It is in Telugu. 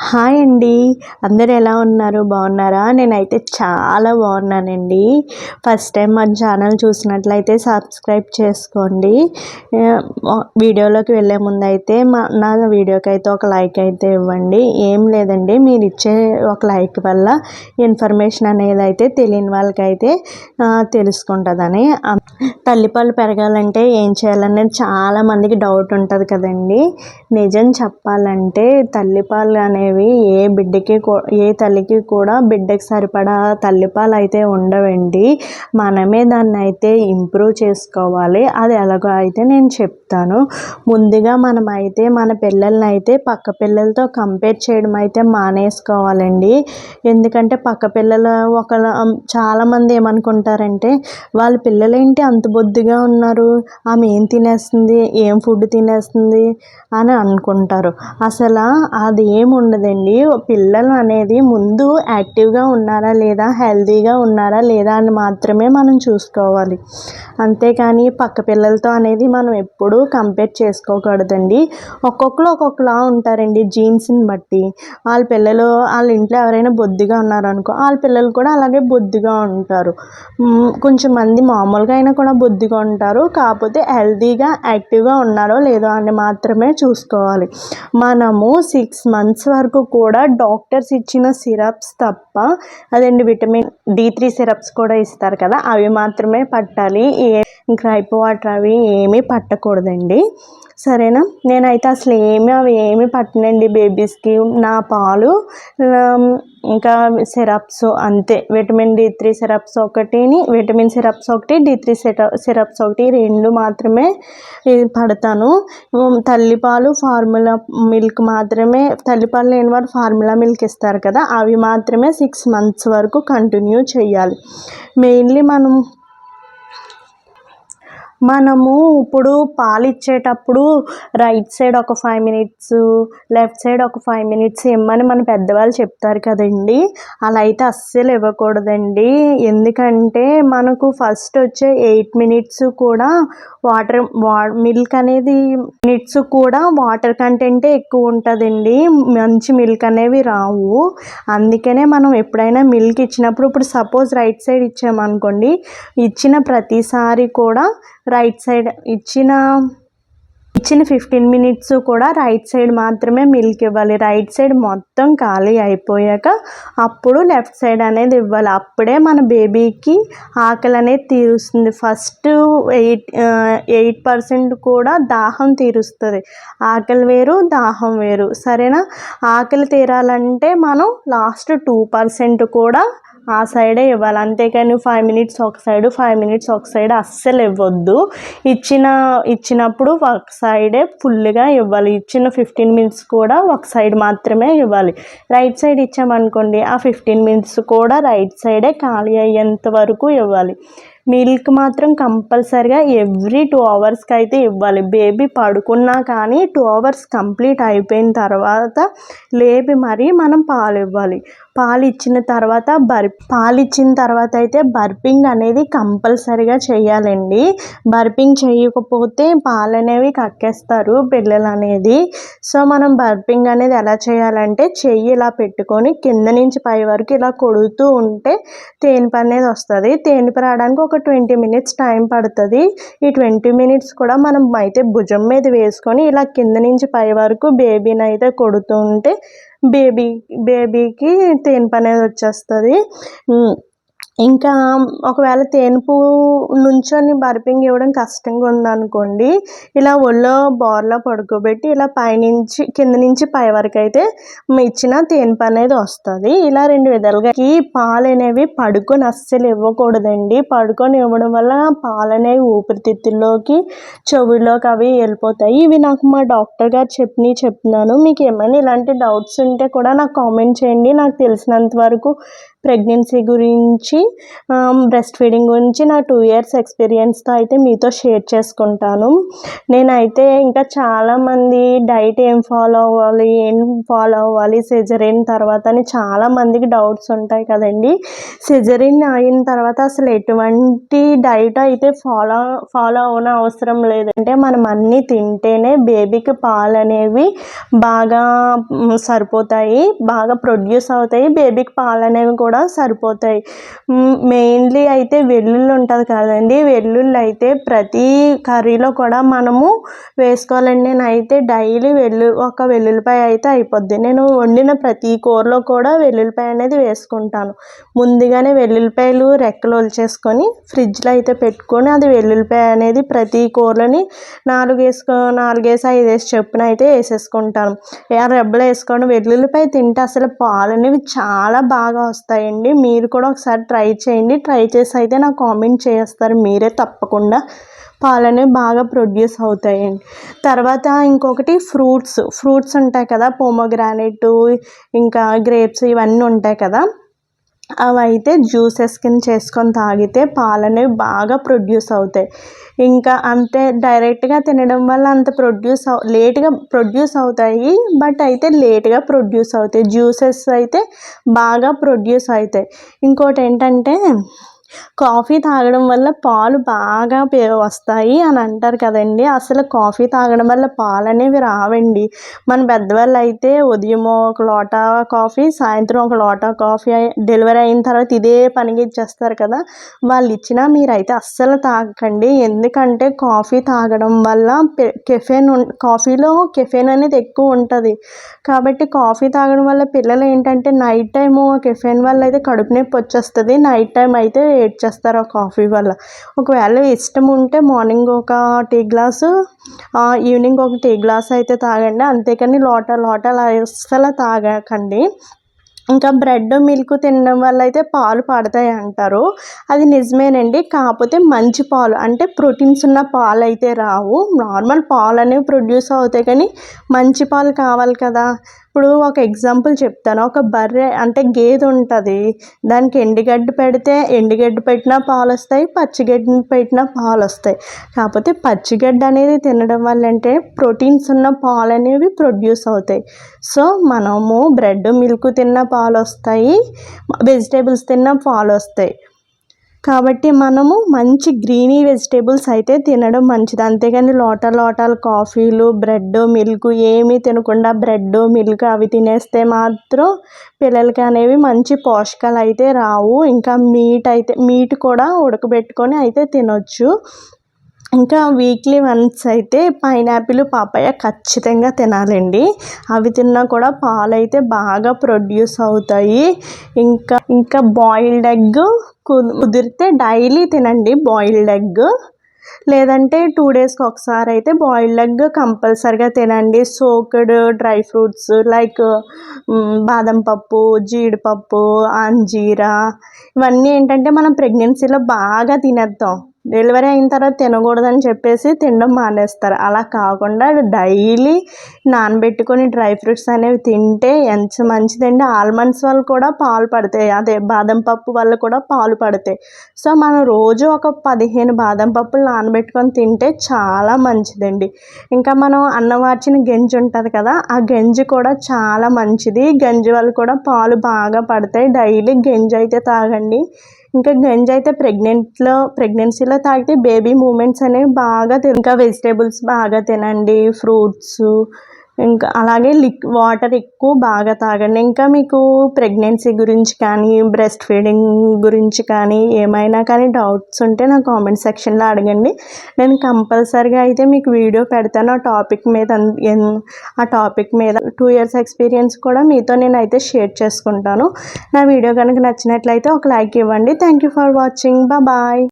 హాయ్ అండి. అందరూ ఎలా ఉన్నారు? బాగున్నారా? నేనైతే చాలా బాగున్నానండి. ఫస్ట్ టైం మన ఛానల్ చూసినట్లయితే సబ్స్క్రైబ్ చేసుకోండి. వీడియోలోకి వెళ్ళే ముందు అయితే నా వీడియోకి అయితే ఒక లైక్ అయితే ఇవ్వండి. ఏం లేదండి, మీరు ఇచ్చే ఒక లైక్ వల్ల ఇన్ఫర్మేషన్ అనేది అయితే తెలియని వాళ్ళకైతే తెలుసుకుంటుందని. తల్లిపాలు పెరగాలంటే ఏం చేయాలనేది చాలామందికి డౌట్ ఉంటుంది కదండి. నిజం చెప్పాలంటే తల్లిపాలు అనేవి ఏ తల్లికి కూడా బిడ్డకి సరిపడా తల్లిపాలు అయితే ఉండవండి. మనమే దాన్ని అయితే ఇంప్రూవ్ చేసుకోవాలి. అది ఎలాగో అయితే నేను చెప్తాను. ముందుగా మనమైతే మన పిల్లల్ని అయితే పక్క పిల్లలతో కంపేర్ చేయడం అయితే మానేసుకోవాలండి. ఎందుకంటే పక్క పిల్లల చాలామంది ఏమనుకుంటారంటే వాళ్ళ పిల్లలేంటి అంత బొద్దుగా ఉన్నారు, ఆమె ఏం తినేస్తుంది, ఏం ఫుడ్ తినేస్తుంది అని అనుకుంటారు. అసలు అది ఏమి ఉండదండి. పిల్లలు అనేది ముందు యాక్టివ్గా ఉన్నారా లేదా, హెల్తీగా ఉన్నారా లేదా అని మాత్రమే మనం చూసుకోవాలి. అంతేకాని పక్క పిల్లలతో అనేది మనం ఎప్పుడూ కంపేర్ చేసుకోకూడదండి. ఒక్కొక్కరు ఒక్కొక్కలా ఉంటారండి. జీన్స్ని బట్టి వాళ్ళ ఇంట్లో ఎవరైనా బొద్దుగా ఉన్నారనుకో, వాళ్ళ పిల్లలు కూడా అలాగే బొద్దుగా ఉంటారు. కొంచెం మంది మామూలుగా అయినా కూడా బొద్దుగా ఉంటారు. కాకపోతే హెల్తీగా యాక్టివ్గా ఉన్నారో లేదో అని మాత్రమే చూసుకోవాలి. మనము 6 months వరకు కూడా డాక్టర్స్ ఇచ్చిన సిరప్స్ తప్ప, అదండి విటమిన్ D3 సిరప్స్ కూడా ఇస్తారు కదా, అవి మాత్రమే పట్టాలి. గ్రైప్ వాటర్ అవి ఏమీ పట్టకూడదండి. సరేనా? నేనైతే అసలు అవి ఏమీ పట్టనండి బేబీస్కి. నా పాలు ఇంకా సిరప్స్ అంతే. విటమిన్ D3 సిరప్స్ ఒకటిని, విటమిన్ సిరప్స్ ఒకటి, D3 సిరప్స్ ఒకటి, 2 మాత్రమే పడతాను. తల్లిపాలు ఫార్ములా మిల్క్ మాత్రమే, తల్లిపాలు లేని వారు ఫార్ములా మిల్క్ ఇస్తారు కదా, అవి మాత్రమే 6 months వరకు కంటిన్యూ చేయాలి. మెయిన్లీ మనము ఇప్పుడు పాలు ఇచ్చేటప్పుడు రైట్ సైడ్ ఒక 5 minutes, లెఫ్ట్ సైడ్ ఒక 5 minutes ఇమ్మని మన పెద్దవాళ్ళు చెప్తారు కదండి. అలా అయితే అస్సలు ఇవ్వకూడదండి. ఎందుకంటే మనకు ఫస్ట్ వచ్చే 8 minutes కూడా మిల్క్ అనేది వాటర్ కంటెంటే ఎక్కువ ఉంటుందండి. మంచి మిల్క్ అనేవి రావు. అందుకనే మనం ఎప్పుడైనా మిల్క్ ఇచ్చినప్పుడు, ఇప్పుడు సపోజ్ రైట్ సైడ్ ఇచ్చామనుకోండి, ఇచ్చిన ప్రతిసారి కూడా రైట్ సైడ్ ఇచ్చిన 15 minutes కూడా రైట్ సైడ్ మాత్రమే మిల్క్ ఇవ్వాలి. రైట్ సైడ్ మొత్తం ఖాళీ అయిపోయాక అప్పుడు లెఫ్ట్ సైడ్ అనేది ఇవ్వాలి. అప్పుడే మన బేబీకి ఆకలి అనేది తీరుస్తుంది. ఫస్ట్ 8% కూడా దాహం తీరుస్తుంది. ఆకలి వేరు, దాహం వేరు. సరేనా? ఆకలి తీరాలంటే మనం లాస్ట్ 2% కూడా ఆ సైడే ఇవ్వాలి. అంతేకాని 5 minutes ఒక సైడు, 5 minutes ఒక సైడ్ అస్సలు ఇవ్వద్దు. ఇచ్చినప్పుడు ఒక సైడే ఫుల్గా ఇవ్వాలి. ఇచ్చిన 15 minutes కూడా ఒక సైడ్ మాత్రమే ఇవ్వాలి. రైట్ సైడ్ ఇచ్చామనుకోండి, ఆ 15 minutes కూడా రైట్ సైడే ఖాళీ అయ్యేంత వరకు ఇవ్వాలి. మిల్క్ మాత్రం కంపల్సరిగా ఎవ్రీ 2 hours అయితే ఇవ్వాలి. బేబీ పడుకున్నా కానీ 2 hours కంప్లీట్ అయిపోయిన తర్వాత లేపి మరీ మనం పాలు ఇవ్వాలి. పాలు ఇచ్చిన తర్వాత అయితే బర్పింగ్ అనేది కంపల్సరిగా చేయాలండి. బర్పింగ్ చేయకపోతే పాలు అనేవి కక్కేస్తారు పిల్లలు అనేది. సో మనం బర్పింగ్ అనేది ఎలా చేయాలంటే, చెయ్యి ఇలా పెట్టుకొని కింద నుంచి పై వరకు ఇలా కొడుతూ ఉంటే తేనిపి అనేది వస్తుంది. తేనిపి రావడానికి ఒక 20 minutes టైం పడుతుంది. ఈ 20 minutes కూడా మనం అయితే భుజం మీద వేసుకొని ఇలా కింద నుంచి పై వరకు బేబీని అయితే కొడుతూ ఉంటే బేబీకి తేనిపి అనేది వచ్చేస్తుంది. ఇంకా ఒకవేళ తేనుపు నుంచొని బర్పింగ్ ఇవ్వడం కష్టంగా ఉందనుకోండి, ఇలా ఒళ్ళో బోర్లా పడుకోబెట్టి ఇలా కింద నుంచి పై వరకు అయితే ఇచ్చిన తేనుపు అనేది వస్తుంది. ఇలా 2 విధాలుగా. ఈ పాలు అనేవి పడుకొని అస్సలు ఇవ్వకూడదండి. పడుకొని ఇవ్వడం వల్ల పాలు అనేవి ఊపిరితిత్తుల్లోకి, చెవుల్లోకి అవి వెళ్ళిపోతాయి. ఇవి నాకు మా డాక్టర్ గారు చెప్తున్నాను. మీకు ఏమైనా ఇలాంటి డౌట్స్ ఉంటే కూడా నాకు కామెంట్ చేయండి. నాకు తెలిసినంత వరకు ప్రెగ్నెన్సీ గురించి, బ్రెస్ట్ ఫీడింగ్ గురించి నా 2 ఇయర్స్ ఎక్స్పీరియన్స్తో అయితే మీతో షేర్ చేసుకుంటాను. నేనైతే ఇంకా చాలామంది డైట్ ఏం ఫాలో అవ్వాలి సిజరీన్ తర్వాత అని చాలామందికి డౌట్స్ ఉంటాయి కదండి. సిజరీన్ అయిన తర్వాత అసలు ఎటువంటి డైట్ అయితే ఫాలో అవన అవసరం లేదంటే మనం అన్నీ తింటేనే బేబీకి పాలు అనేవి బాగా సరిపోతాయి, బాగా ప్రొడ్యూస్ అవుతాయి, బేబీకి పాలు అనేవి కూడా సరిపోతాయి. మెయిన్లీ అయితే వెల్లుల్లి ఉంటుంది కదండి, వెల్లుల్లి అయితే ప్రతి కర్రీలో కూడా మనము వేసుకోవాలండి. నేనైతే డైలీ ఒక వెల్లుల్లిపాయ అయితే అయిపోద్ది. నేను వండిన ప్రతి కూరలో కూడా వెల్లుల్లిపాయ అనేది వేసుకుంటాను. ముందుగానే వెల్లుల్లిపాయలు రెక్కలు ఒలిచేసుకొని ఫ్రిడ్జ్లో అయితే పెట్టుకొని అది వెల్లుల్లిపాయ అనేది ప్రతి కూరలని 4-5 చొప్పున అయితే వేసేసుకుంటాను. రెబ్బలు వేసుకోవడం, వెల్లుల్లిపాయ తింటే అసలు పాలు అనేవి చాలా బాగా వస్తాయండి. మీరు కూడా ఒకసారి ట్రై చేయండి. ట్రై చేసి అయితే నాకు కామెంట్ చేస్తారు మీరే తప్పకుండా. పాలు అనేవి బాగా ప్రొడ్యూస్ అవుతాయండి. తర్వాత ఇంకొకటి ఫ్రూట్స్ ఉంటాయి కదా, పోమోగ్రానైట్ ఇంకా గ్రేప్స్ ఇవన్నీ ఉంటాయి కదా, అవైతే జ్యూసెస్ కింద చేసుకొని తాగితే పాలు అనేవి బాగా ప్రొడ్యూస్ అవుతాయి. ఇంకా అంతే, డైరెక్ట్గా తినడం వల్ల అంత లేట్గా ప్రొడ్యూస్ అవుతాయి, బట్ అయితే లేట్గా ప్రొడ్యూస్ అవుతాయి. జ్యూసెస్ అయితే బాగా ప్రొడ్యూస్ అవుతాయి. ఇంకోటి ఏంటంటే కాఫీ తాగడం వల్ల పాలు బాగా వస్తాయి అని అంటారు కదండి. అసలు కాఫీ తాగడం వల్ల పాలు అనేవి రావండి. మన పెద్దవాళ్ళు అయితే ఉదయం ఒక లోటా కాఫీ, సాయంత్రం ఒక లోటా కాఫీ డెలివరీ అయిన తర్వాత ఇదే పనిగా ఇచ్చేస్తారు కదా, వాళ్ళు ఇచ్చినా మీరైతే అస్సలు తాగకండి. ఎందుకంటే కాఫీ తాగడం వల్ల కాఫీలో కెఫెన్ అనేది ఎక్కువ ఉంటుంది. కాబట్టి కాఫీ తాగడం వల్ల పిల్లలు ఏంటంటే నైట్ టైము కెఫెన్ వల్ల అయితే కడుపు నొప్పి వచ్చేస్తుంది. నైట్ టైం అయితే ఏడ్చేస్తారు ఆ కాఫీ వల్ల. ఒకవేళ ఇష్టం ఉంటే మార్నింగ్ ఒక టీ గ్లాసు, ఈవినింగ్ ఒక టీ గ్లాస్ అయితే తాగండి. అంతేకాని లోటాలు అస్సలు తాగకండి. ఇంకా బ్రెడ్ మిల్క్ తినడం వల్ల అయితే పాలు పడతాయి అంటారు. అది నిజమేనండి. కాకపోతే మంచి పాలు అంటే ప్రోటీన్స్ ఉన్న పాలు అయితే రావు. నార్మల్ పాలు అనేవి ప్రొడ్యూస్ అవుతాయి, కానీ మంచి పాలు కావాలి కదా. ఇప్పుడు ఒక ఎగ్జాంపుల్ చెప్తాను. ఒక బర్రె అంటే గేదె ఉంటుంది, దానికి ఎండుగడ్డి పెట్టినా పాలు వస్తాయి, పచ్చిగడ్డి పెట్టినా పాలు వస్తాయి. కాకపోతే పచ్చిగడ్డి అనేది తినడం వల్ల అంటే ప్రోటీన్స్ ఉన్న పాలు అనేవి ప్రొడ్యూస్ అవుతాయి. సో మనము బ్రెడ్ మిల్క్ తిన్న పాలు వస్తాయి, వెజిటేబుల్స్ తిన్న పాలు వస్తాయి. కాబట్టి మనము మంచి గ్రీనీ వెజిటేబుల్స్ అయితే తినడం మంచిది. అంతేగాని లోటాలు కాఫీలు, బ్రెడ్ మిల్క్ ఏమీ తినకుండా బ్రెడ్ మిల్క్ అవి తినేస్తే మాత్రం పిల్లలకి అనేవి మంచి పోషకాలు అయితే రావు. ఇంకా మీట్ కూడా ఉడకబెట్టుకొని అయితే తినొచ్చు. ఇంకా వీక్లీ వన్స్ అయితే పైనాపిల్, పపాయ ఖచ్చితంగా తినాలండి. అవి తిన్నా కూడా పాలు అయితే బాగా ప్రొడ్యూస్ అవుతాయి. ఇంకా బాయిల్డ్ ఎగ్ కుదిరితే డైలీ తినండి బాయిల్డ్ ఎగ్. లేదంటే 2 డేస్కి ఒకసారి అయితే బాయిల్డ్ ఎగ్ కంపల్సరిగా తినండి. సోక్డ్ డ్రై ఫ్రూట్స్ లైక్ బాదం పప్పు, జీడిపప్పు, అంజీరా ఇవన్నీ ఏంటంటే మనం ప్రెగ్నెన్సీలో బాగా తినేద్దాం, డెలివరీ అయిన తర్వాత తినకూడదని చెప్పేసి తినడం మానేస్తారు. అలా కాకుండా డైలీ నానబెట్టుకొని డ్రై ఫ్రూట్స్ అనేవి తింటే ఎంత మంచిదండి. ఆల్మండ్స్ వల్ల కూడా పాలు పడతాయి, అదే బాదం పప్పు వల్ల కూడా పాలు పడతాయి. సో మనం రోజు ఒక 15 బాదం పప్పులు నానబెట్టుకొని తింటే చాలా మంచిదండి. ఇంకా మనం అన్నం వార్చిన గంజి ఉంటుంది కదా, ఆ గంజి కూడా చాలా మంచిది. గంజి వల్ల కూడా పాలు బాగా పడతాయి. డైలీ గంజి అయితే తాగండి. ఇంకా గంజి అయితే ప్రెగ్నెన్సీలో తాగితే బేబీ మూమెంట్స్ అనేవి బాగా ఇంకా వెజిటేబుల్స్ బాగా తినండి, ఫ్రూట్స్, ఇంకా అలాగే వాటర్ ఎక్కువ బాగా తాగండి. ఇంకా మీకు ప్రెగ్నెన్సీ గురించి కానీ బ్రెస్ట్ ఫీడింగ్ గురించి కానీ ఏమైనా కానీ డౌట్స్ ఉంటే నా కామెంట్ సెక్షన్లో అడగండి. నేను కంపల్సరీగా అయితే మీకు వీడియో పెడతాను ఆ టాపిక్ మీద 2 ఇయర్స్ ఎక్స్పీరియన్స్ కూడా మీతో నేనైతే షేర్ చేసుకుంటాను. నా వీడియో కనుక నచ్చినట్లయితే ఒక లైక్ ఇవ్వండి. Thank you for watching. Bye.